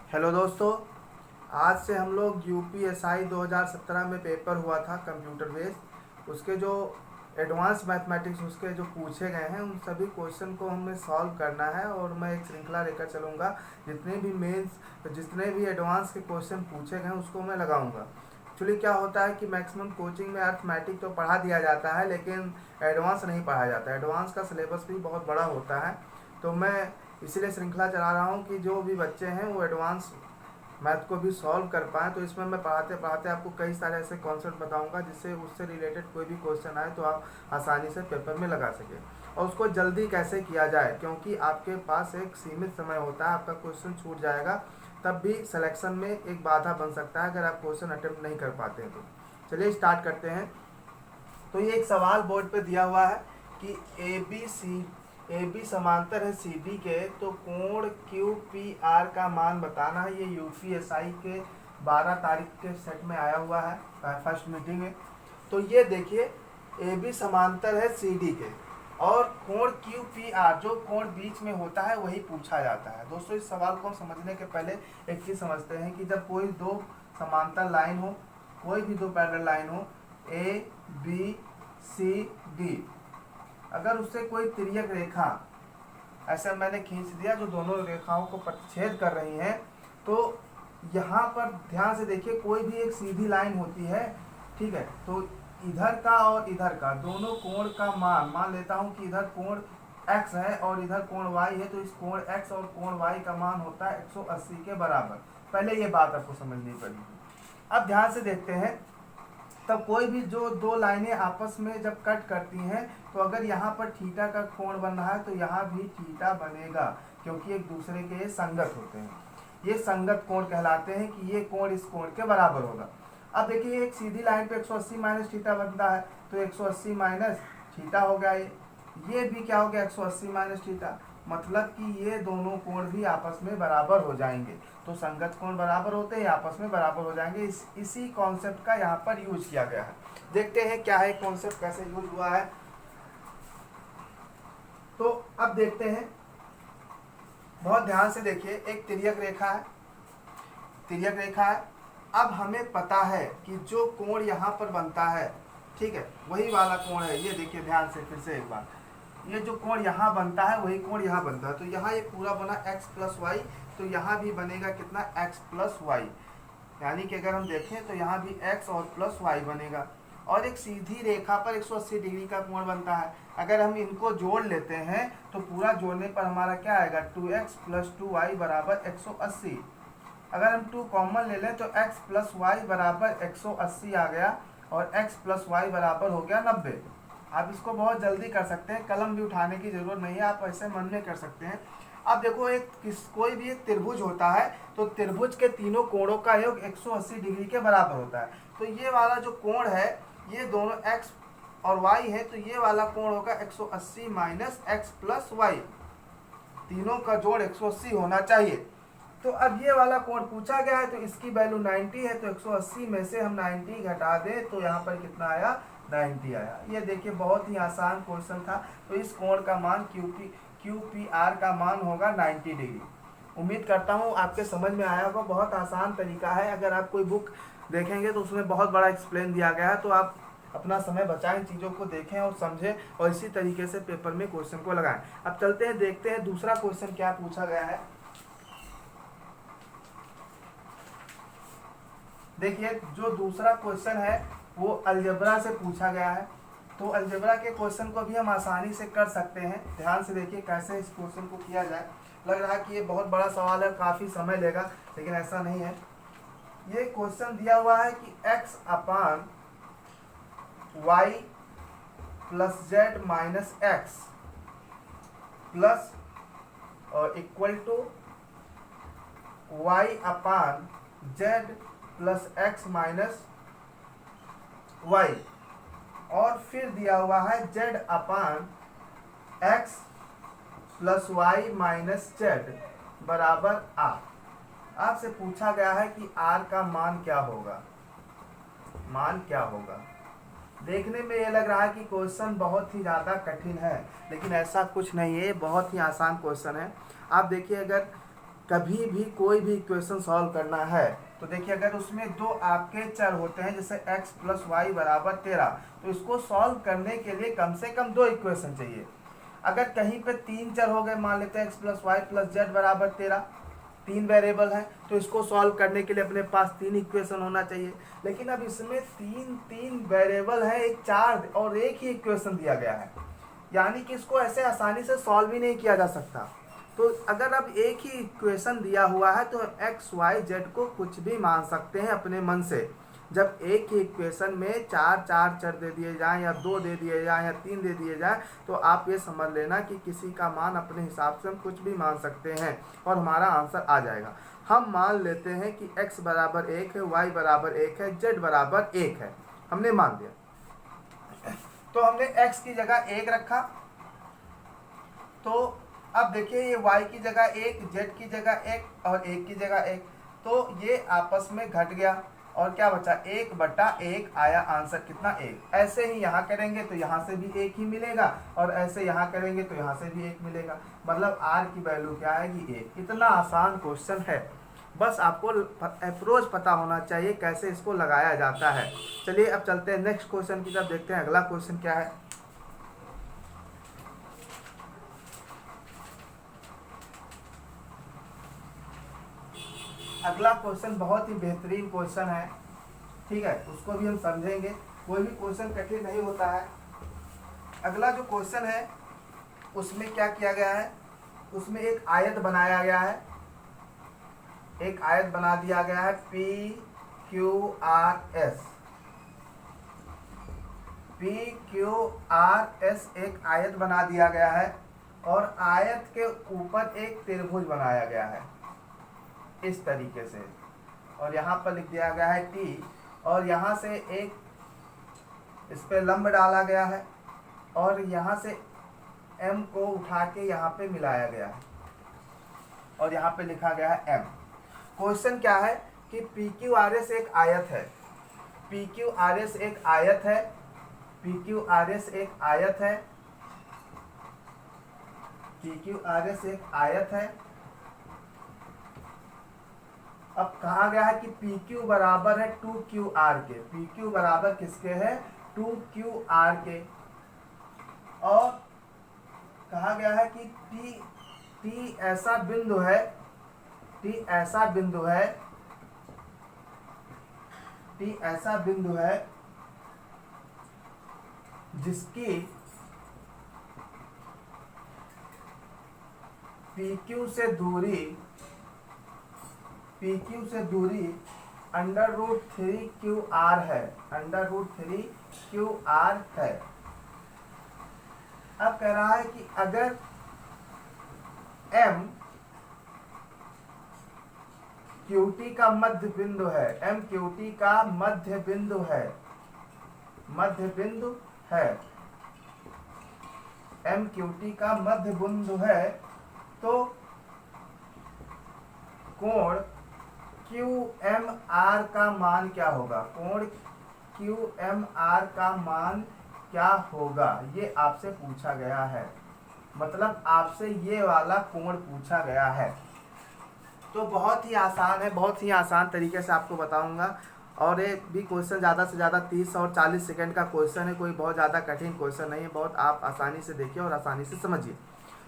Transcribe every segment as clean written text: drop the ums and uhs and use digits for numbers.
Hello दोस्तों। आज से हम लोग यूपीएसआई 2017 में पेपर हुआ था कंप्यूटर बेस्ड, उसके जो एडवांस मैथमेटिक्स उसके जो पूछे गए हैं उन सभी क्वेश्चन को हमें सॉल्व करना है और मैं एक श्रृंखला लेकर चलूँगा। जितने भी मेंस जितने भी एडवांस के क्वेश्चन पूछे गए हैं उसको मैं लगाऊंगा। एक्चुअली क्या होता है कि मैक्सिमम कोचिंग में अर्थमेटिक तो पढ़ा दिया जाता है लेकिन एडवांस नहीं पढ़ाया जाता। एडवांस का सिलेबस भी बहुत बड़ा होता है, तो मैं इसीलिए श्रृंखला चला रहा हूँ कि जो भी बच्चे हैं वो एडवांस मैथ को भी सॉल्व कर पाएँ। तो इसमें मैं पढ़ाते पढ़ाते आपको कई सारे ऐसे कॉन्सेप्ट बताऊंगा जिससे उससे रिलेटेड कोई भी क्वेश्चन आए तो आप आसानी से पेपर में लगा सकें। और उसको जल्दी कैसे किया जाए, क्योंकि आपके पास एक सीमित समय होता है, आपका क्वेश्चन छूट जाएगा, तब भी सिलेक्शन में एक बाधा बन सकता है अगर आप क्वेश्चन अटेम्प्ट नहीं कर पाते हैं। तो चलिए स्टार्ट करते हैं। तो ये एक सवाल बोर्ड पे दिया हुआ है कि ए बी समांतर है सी डी के, तो कोण क्यू पी आर का मान बताना है। ये यूपीएसआई के 12 तारीख के सेट में आया हुआ है, फर्स्ट मीटिंग में। तो ये देखिए, ए बी समांतर है सी डी के और कोण क्यू पी आर, जो कोण बीच में होता है वही पूछा जाता है। दोस्तों, इस सवाल को समझने के पहले एक चीज़ समझते हैं कि जब कोई दो समांतर लाइन हो, कोई भी दो पैरेलल लाइन हो, ए बी सी डी, अगर उससे कोई तिर्यक रेखा ऐसे मैंने खींच दिया जो दोनों रेखाओं को प्रतिच्छेद कर रही है, तो यहाँ पर ध्यान से देखिए, कोई भी एक सीधी लाइन होती है, ठीक है। तो इधर का और इधर का दोनों कोण का मान लेता हूँ कि इधर कोण x है और इधर कोण y है, तो इस कोण x और कोण y का मान होता है 180 के बराबर। पहले ये बात आपको समझनी पड़ेगी। अब ध्यान से देखते हैं, तब कोई भी जो दो लाइनें आपस में जब कट करती हैं, तो अगर यहाँ पर थीटा का कोण बन रहा है तो यहाँ भी थीटा बनेगा, क्योंकि एक दूसरे के ये संगत होते हैं। ये संगत कोण कहलाते हैं कि ये कोण इस कोण के बराबर होगा। अब देखिए, एक सीधी लाइन पे 180 माइनस थीटा बनता है, तो 180 माइनस थीटा हो गया। ये भी क्या हो गया, 180 माइनस थीटा, मतलब कि ये दोनों कोण भी आपस में बराबर हो जाएंगे। तो संगत कोण बराबर होते हैं, आपस में बराबर हो जाएंगे। इसी कॉन्सेप्ट का यहाँ पर यूज किया गया है। देखते हैं क्या है कॉन्सेप्ट, कैसे यूज हुआ है। तो अब देखते हैं, बहुत ध्यान से देखिए, एक तिर्यक रेखा है, तिर्यक रेखा है। अब हमें पता है कि जो कोण यहाँ पर बनता है, ठीक है, वही वाला कोण है। ये देखिए ध्यान से फिर से एक बार, ये जो कोण यहाँ बनता है वही कोण यहाँ बनता है। तो यहाँ ये पूरा बना x प्लस वाई, तो यहाँ भी बनेगा कितना, x प्लस वाई। यानी कि अगर हम देखें तो यहाँ भी x और प्लस वाई बनेगा। और एक सीधी रेखा पर 180 डिग्री का कोण बनता है। अगर हम इनको जोड़ लेते हैं तो पूरा जोड़ने पर हमारा क्या आएगा, 2x प्लस 2y बराबर 180। अगर हम 2 कॉमन ले लें तो x प्लस वाई बराबर 180 आ गया और x प्लस वाई बराबर हो गया 90। आप इसको बहुत जल्दी कर सकते हैं, कलम भी उठाने की जरूरत नहीं है, आप ऐसे मन में कर सकते हैं। अब देखो, कोई भी एक त्रिभुज होता है, तो त्रिभुज के तीनों कोणों का योग 180 डिग्री के बराबर होता है। तो ये वाला जो कोण है, ये दोनों x और y है, तो ये वाला कोण होगा 180 माइनस x प्लस वाई। तीनों का जोड़ 180 होना चाहिए। तो अब ये वाला कोण पूछा गया है, तो इसकी वैल्यू 90 है, तो 180 में से हम 90 घटा दें तो यहाँ पर कितना आया, 90 आया। ये देखिए, बहुत ही आसान क्वेश्चन था। तो इस कोण का मान क्यू पी आर का मान होगा 90 डिग्री। उम्मीद करता हूँ आपके समझ में आया होगा। बहुत आसान तरीका है, अगर आप कोई बुक देखेंगे तो उसमें बहुत बड़ा एक्सप्लेन दिया गया है। तो आप अपना समय बचाएं, चीज़ों को देखें और समझें और इसी तरीके से पेपर में क्वेश्चन को लगाएं। अब चलते हैं, देखते हैं दूसरा क्वेश्चन क्या पूछा गया है। देखिए, जो दूसरा क्वेश्चन है वो अलजेब्रा से पूछा गया है। तो अलजेब्रा के क्वेश्चन को भी हम आसानी से कर सकते हैं। ध्यान से देखिए कैसे इस क्वेश्चन को किया जाए। लग रहा है कि ये बहुत बड़ा सवाल है, काफ़ी समय लेगा, लेकिन ऐसा नहीं है। ये क्वेश्चन दिया हुआ है कि x upon y plus z minus x plus और equal to y upon z plus x minus y, और फिर दिया हुआ है z upon x plus y minus z बराबर r। आपसे पूछा गया है कि r का मान क्या होगा, मान क्या होगा। देखने में ये लग रहा है कि क्वेश्चन बहुत ही ज़्यादा कठिन है, लेकिन ऐसा कुछ नहीं है, बहुत ही आसान क्वेश्चन है। आप देखिए, अगर कभी भी कोई भी इक्वेशन सॉल्व करना है तो देखिए, अगर उसमें दो आपके चर होते हैं जैसे x प्लस वाई बराबर 13, तो इसको सॉल्व करने के लिए कम से कम दो इक्वेशन चाहिए। अगर कहीं पे तीन चर हो गए, मान लेते हैं x plus y plus z बराबर 13, तीन वेरिएबल हैं, तो इसको सॉल्व करने के लिए अपने पास तीन इक्वेशन होना चाहिए। लेकिन अब इसमें तीन तीन वेरिएबल है, एक चार और एक ही इक्वेशन दिया गया है, यानी कि इसको ऐसे आसानी से सॉल्व ही नहीं किया जा सकता। तो अगर अब एक ही इक्वेशन दिया हुआ है तो एक्स वाई जेड को कुछ भी मान सकते हैं अपने मन से। जब एक ही इक्वेशन में चार चार चर दे दिए जाएं या दो दे दिए जाएं या तीन दे दिए जाएं, तो आप ये समझ लेना कि किसी का मान अपने हिसाब से हम कुछ भी मान सकते हैं और हमारा आंसर आ जाएगा। हम मान लेते हैं कि x बराबर 1 है, y बराबर 1 है, z बराबर 1 है, हमने मान दिया। तो हमने x की जगह 1 रखा, तो अब देखिए ये y की जगह 1, z की जगह 1 और 1 की जगह 1, तो ये आपस में घट गया और क्या बचा, 1/1 आया आंसर कितना, 1। ऐसे ही यहाँ करेंगे तो यहाँ से भी 1 ही मिलेगा और ऐसे यहाँ करेंगे तो यहाँ से भी 1 मिलेगा, मतलब r की वैल्यू क्या आएगी, 1। इतना आसान क्वेश्चन है, बस आपको अप्रोच पता होना चाहिए कैसे इसको लगाया जाता है। चलिए अब चलते हैं नेक्स्ट क्वेश्चन की तरफ, देखते हैं अगला क्वेश्चन क्या है। अगला क्वेश्चन बहुत ही बेहतरीन क्वेश्चन है, ठीक है, उसको भी हम समझेंगे। कोई भी क्वेश्चन कठिन नहीं होता है। अगला जो क्वेश्चन है उसमें क्या किया गया है, उसमें एक आयत बनाया गया है, एक आयत बना दिया गया है P Q R S, P Q R S एक आयत बना दिया गया है और आयत के ऊपर एक त्रिभुज बनाया गया है इस तरीके से, और यहाँ पर लिख दिया गया है टी, और यहाँ से एक इस पे लंब डाला गया है और यहाँ से एम को उठा के यहाँ पे मिलाया गया है और यहाँ पे लिखा गया है एम। क्वेश्चन क्या है कि पी क्यू आर एस एक आयत है, पी क्यू आर एस एक आयत है, पी क्यू आर एस एक आयत है, पी क्यू आर एस एक आयत है। अब कहा गया है कि पी क्यू बराबर है 2QR के, पी क्यू बराबर किसके है, 2QR के, और कहा गया है कि टी ऐसा बिंदु है, टी ऐसा बिंदु है, टी ऐसा बिंदु है जिसकी PQ से दूरी, PQ से दूरी √3QR है, √3QR है। अब कह रहा है कि अगर M QT का मध्य बिंदु है, M QT का मध्य बिंदु है, मध्य बिंदु है, M QT का मध्य बिंदु है, तो कोण QMR का मान क्या होगा, कोण QMR का मान क्या होगा, ये आपसे पूछा गया है। मतलब आपसे ये वाला कोण पूछा गया है। तो बहुत ही आसान है, बहुत ही आसान तरीके से आपको बताऊंगा, और ये भी क्वेश्चन ज़्यादा से ज़्यादा 30 और 40 सेकंड का क्वेश्चन है, कोई बहुत ज़्यादा कठिन क्वेश्चन नहीं है, बहुत आप आसानी से देखिए और आसानी से समझिए।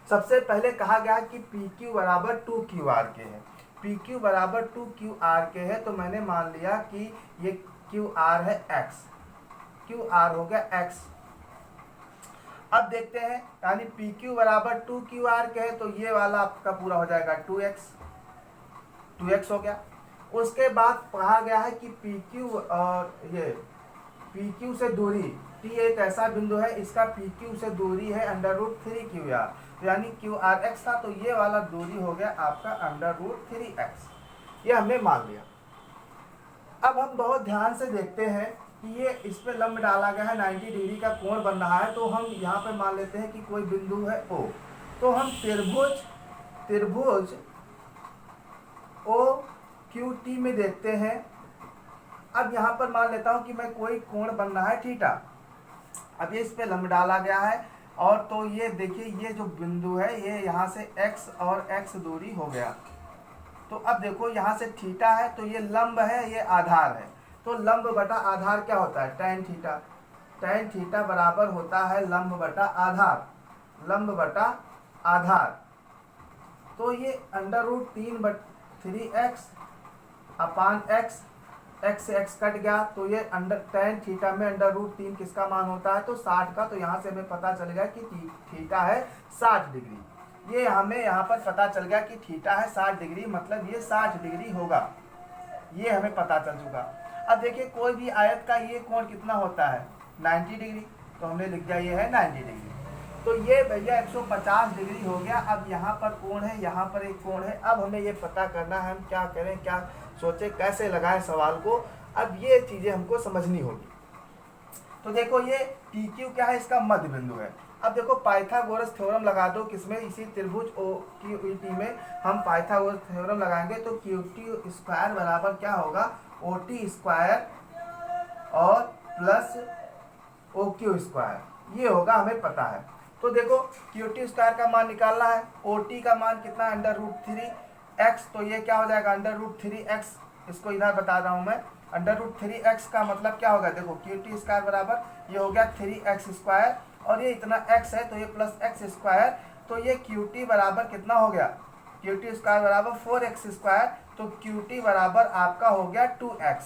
सबसे पहले कहा गया कि PQ बराबर 2QR के है, PQ बराबर 2QR के है, तो मैंने मान लिया कि ये QR है X, QR हो गया X। अब देखते हैं, यानी PQ बराबर 2QR के है, तो ये वाला आपका पूरा हो जाएगा 2x हो गया। उसके बाद कहा गया है कि PQ और ये PQ से दूरी, T एक ऐसा बिंदु है, इसका PQ से दूरी है √3QR, यानी QRX था, तो ये वाला दूरी हो गया आपका √3x, ये हमने मान लिया। अब हम बहुत ध्यान से देखते हैं कि ये इस पे लंब डाला गया है, 90 डिग्री का कोण बन रहा है, तो हम यहाँ पे मान लेते हैं कि कोई बिंदु है O, तो हम त्रिभुज OQT में देखते हैं। अब यहाँ पर मान लेता हूँ कि मैं कोई कोण बन रहा है थीटा, अब ये इस पे लंब डाला गया है, और तो ये देखिए ये जो बिंदु है ये यहाँ से x और x दूरी हो गया, तो अब देखो यहाँ से थीटा है तो ये लंब है, ये आधार है, तो लंब बटा आधार क्या होता है, टेन थीटा। टेन थीटा बराबर होता है लंब बटा आधार, लंब बटा आधार। तो ये अंडर रूट 3/3x अपान एक्स, एक्स से एक्स कट गया, तो ये अंडर टेन थीटा में अंडर रूट 3 किसका मान होता है, तो 60 का। तो यहाँ से हमें पता चल गया कि थीटा है 60 डिग्री। ये हमें यहाँ पर पता चल गया कि थीटा है 60 डिग्री, मतलब ये 60 डिग्री होगा, ये हमें पता चल चुका। अब देखिए कोई भी आयत का ये कोण कितना होता है, 90 डिग्री, तो हमने लिख दिया ये है 90 डिग्री। तो ये भैया 150 डिग्री हो गया। अब यहाँ पर कोण है, यहाँ पर एक कोण है। अब हमें ये पता करना है हम क्या करें, क्या सोचे, कैसे लगाएं सवाल को। अब ये चीज़ें हमको समझनी होगी। तो देखो ये पी क्यू क्या है, इसका मध्य बिंदु है। अब देखो पाइथागोरस थ्योरम लगा दो, किसमें, इसी त्रिभुज ओ क्यू टी में हम पाइथागोरस थ्योरम लगाएंगे। तो क्यू टी स्क्वायर बराबर क्या होगा, ओ टी स्क्वायर और प्लस ओ क्यू स्क्वायर, ये होगा, हमें पता है। तो देखो क्यू टी स्क्वायर का मान निकालना है, ओ टी का मान कितना, अंडर रूट 3x, तो ये क्या हो जाएगा अंडर रूट 3x, इसको इधर बता रहा हूँ मैं। अंडर रूट 3x का मतलब क्या होगा, देखो क्यू टी स्क्वायर बराबर ये हो गया 3x स्क्वायर, और ये इतना x है तो ये प्लस x स्क्वायर, तो ये क्यू टी बराबर कितना हो गया, क्यू टी स्क्वायर बराबर 4x स्क्वायर, तो क्यू टी बराबर आपका हो गया 2x,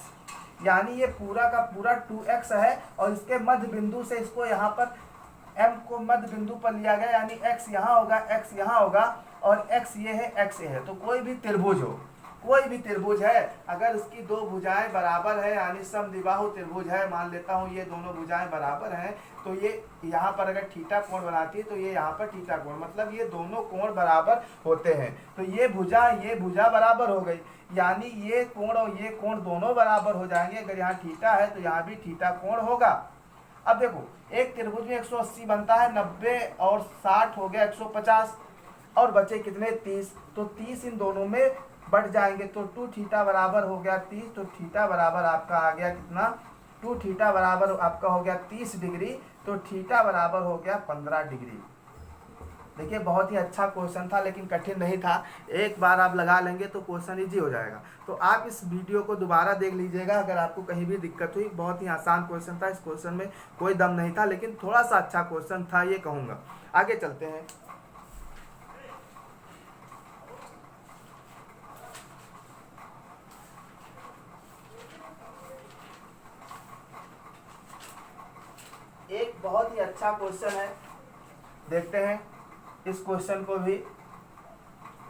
यानी ये पूरा का पूरा 2x है। और इसके मध्य बिंदु से इसको यहाँ पर m को मध्य बिंदु पर लिया गया, यानी x यहाँ होगा, x यहाँ होगा, और x ये है, x ये है। तो कोई भी त्रिभुज हो, कोई भी त्रिभुज है, अगर उसकी दो भुजाएं बराबर है, यानी समद्विबाहु त्रिभुज है, मान लेता हूँ ये दोनों भुजाएं बराबर हैं, तो ये यहाँ पर अगर थीटा कोण बनाती है तो ये यहाँ पर थीटा कोण, मतलब ये दोनों कोण बराबर होते हैं। तो ये भुजा बराबर हो गई, यानी ये कोण और ये कोण दोनों बराबर हो जाएंगे। अगर यहाँ थीटा है तो यहाँ भी थीटा कोण होगा। अब देखो एक त्रिभुज में 180 बनता है, 90 और 60 हो गया 150, और बचे कितने, 30। तो 30 इन दोनों में बढ़ जाएंगे, तो 2 थीटा बराबर हो गया 30। तो थीटा बराबर आपका आ गया कितना, 2 थीटा बराबर आपका हो गया 30 डिग्री, तो थीटा बराबर हो गया 15 डिग्री। देखिए बहुत ही अच्छा क्वेश्चन था, लेकिन कठिन नहीं था। एक बार आप लगा लेंगे तो क्वेश्चन इजी हो जाएगा। तो आप इस वीडियो को दोबारा देख लीजिएगा अगर आपको कहीं भी दिक्कत हुई। बहुत ही आसान क्वेश्चन था, इस क्वेश्चन में कोई दम नहीं था, लेकिन थोड़ा सा अच्छा क्वेश्चन था, ये कहूँगा। आगे चलते हैं। एक बहुत ही अच्छा क्वेश्चन है, देखते हैं इस क्वेश्चन को भी।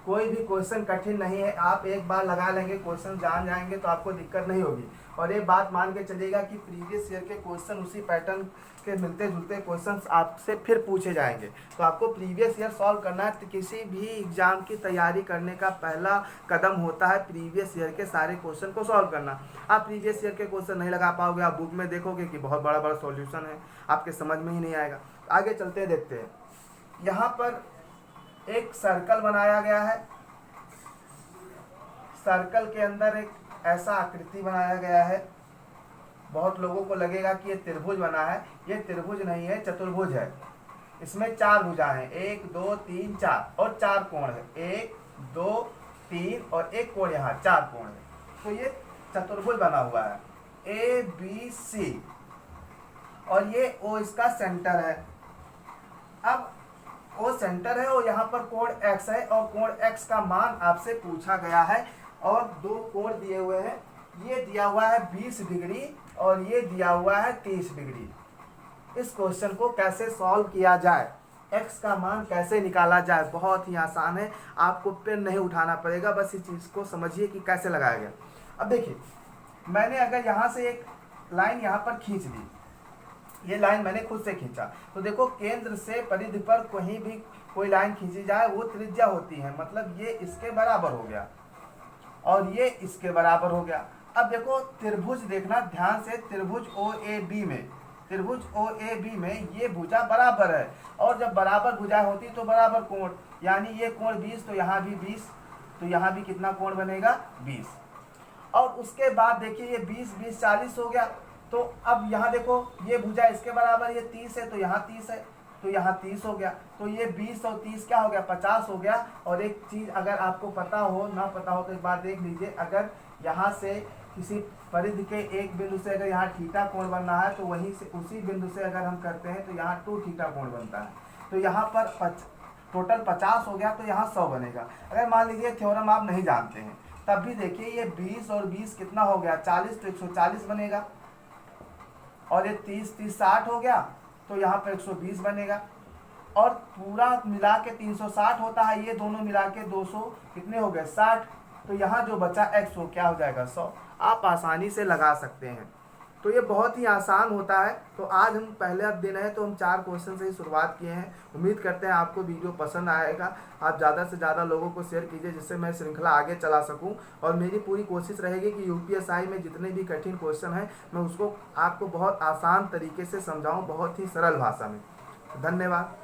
कोई भी क्वेश्चन कठिन नहीं है, आप एक बार लगा लेंगे, क्वेश्चन जान जाएंगे तो आपको दिक्कत नहीं होगी। और एक बात मान के चलिएगा कि प्रीवियस ईयर के क्वेश्चन उसी पैटर्न के मिलते जुलते क्वेश्चन आपसे फिर पूछे जाएंगे। तो आपको प्रीवियस ईयर सॉल्व करना है। तो किसी भी एग्जाम की तैयारी करने का पहला कदम होता है प्रीवियस ईयर के सारे क्वेश्चन को सॉल्व करना। आप प्रीवियस ईयर के क्वेश्चन नहीं लगा पाओगे, आप बुक में देखोगे कि बहुत बड़ा बड़ा सॉल्यूशन है, आपके समझ में ही नहीं आएगा। आगे चलते हैं, देखते हैं। यहाँ पर एक सर्कल बनाया गया है, सर्कल के अंदर एक ऐसा आकृति बनाया गया है। बहुत लोगों को लगेगा कि ये त्रिभुज बना है, ये त्रिभुज नहीं है, चतुर्भुज है। इसमें 4 भुजाएं हैं, 1 2 3 4, और 4 कोण है, 1 2 3 और एक कोण यहाँ, 4 कोण है। तो ये चतुर्भुज बना हुआ है, ABC, और ये O इसका सेंटर है। अब O सेंटर है और यहाँ पर कोण X है, और कोण X का मान आपसे पूछा गया है, और 2 कोण दिए हुए हैं। ये दिया हुआ है 20 डिग्री और ये दिया हुआ है 30 डिग्री। इस क्वेश्चन को कैसे सॉल्व किया जाए, x का मान कैसे निकाला जाए, बहुत ही आसान है। आपको पेन नहीं उठाना पड़ेगा, बस इस चीज़ को समझिए कि कैसे लगाया गया। अब देखिए, मैंने अगर यहाँ से एक लाइन यहाँ पर खींच दी, ये लाइन मैंने खुद से खींचा, तो देखो केंद्र से परिधि पर कहीं भी कोई लाइन खींची जाए वो त्रिज्या होती है, मतलब ये इसके बराबर हो गया और ये इसके बराबर हो गया। अब देखो त्रिभुज देखना ध्यान से, त्रिभुज OAB में, त्रिभुज OAB में ये भुजा बराबर है, और जब बराबर भुजा होती तो बराबर कोण, यानी ये कोण 20 तो यहाँ भी 20, तो यहाँ भी कितना कोण बनेगा 20। और उसके बाद देखिए ये 20 20 40 हो गया। तो अब यहाँ देखो ये भुजा इसके बराबर, ये 30 है तो यहाँ 30 है, तो यहाँ 30 हो गया, तो ये 20 और 30 क्या हो गया, 50 हो गया। और एक चीज़ अगर आपको पता हो ना पता हो तो एक बार देख लीजिए, अगर यहाँ से किसी परिधि के एक बिंदु से अगर यहाँ थीटा कोण बनना है तो वहीं से उसी बिंदु से अगर हम करते हैं तो यहाँ 2 थीटा कोण बनता है। तो यहाँ पर टोटल 50 हो गया, तो यहाँ 100 बनेगा। अगर मान लीजिए थ्योरम आप नहीं जानते हैं तब भी देखिए, ये 20 और 20 कितना हो गया, 40, तो 140 बनेगा। और ये 30 30 60 हो गया, तो यहाँ पर 120 बनेगा। और पूरा मिला के 360 होता है, ये दोनों मिला के 200 कितने हो गए, 60। तो यहाँ जो बचा x हो क्या हो जाएगा, 100। आप आसानी से लगा सकते हैं। तो ये बहुत ही आसान होता है। तो आज हम पहले अब दिन है तो हम 4 क्वेश्चन से ही शुरुआत किए हैं। उम्मीद करते हैं आपको वीडियो पसंद आएगा। आप ज़्यादा से ज़्यादा लोगों को शेयर कीजिए जिससे मैं श्रृंखला आगे चला सकूं। और मेरी पूरी कोशिश रहेगी कि यूपीएसआई में जितने भी कठिन क्वेश्चन हैं मैं उसको आपको बहुत आसान तरीके से समझाऊं, बहुत ही सरल भाषा में। धन्यवाद।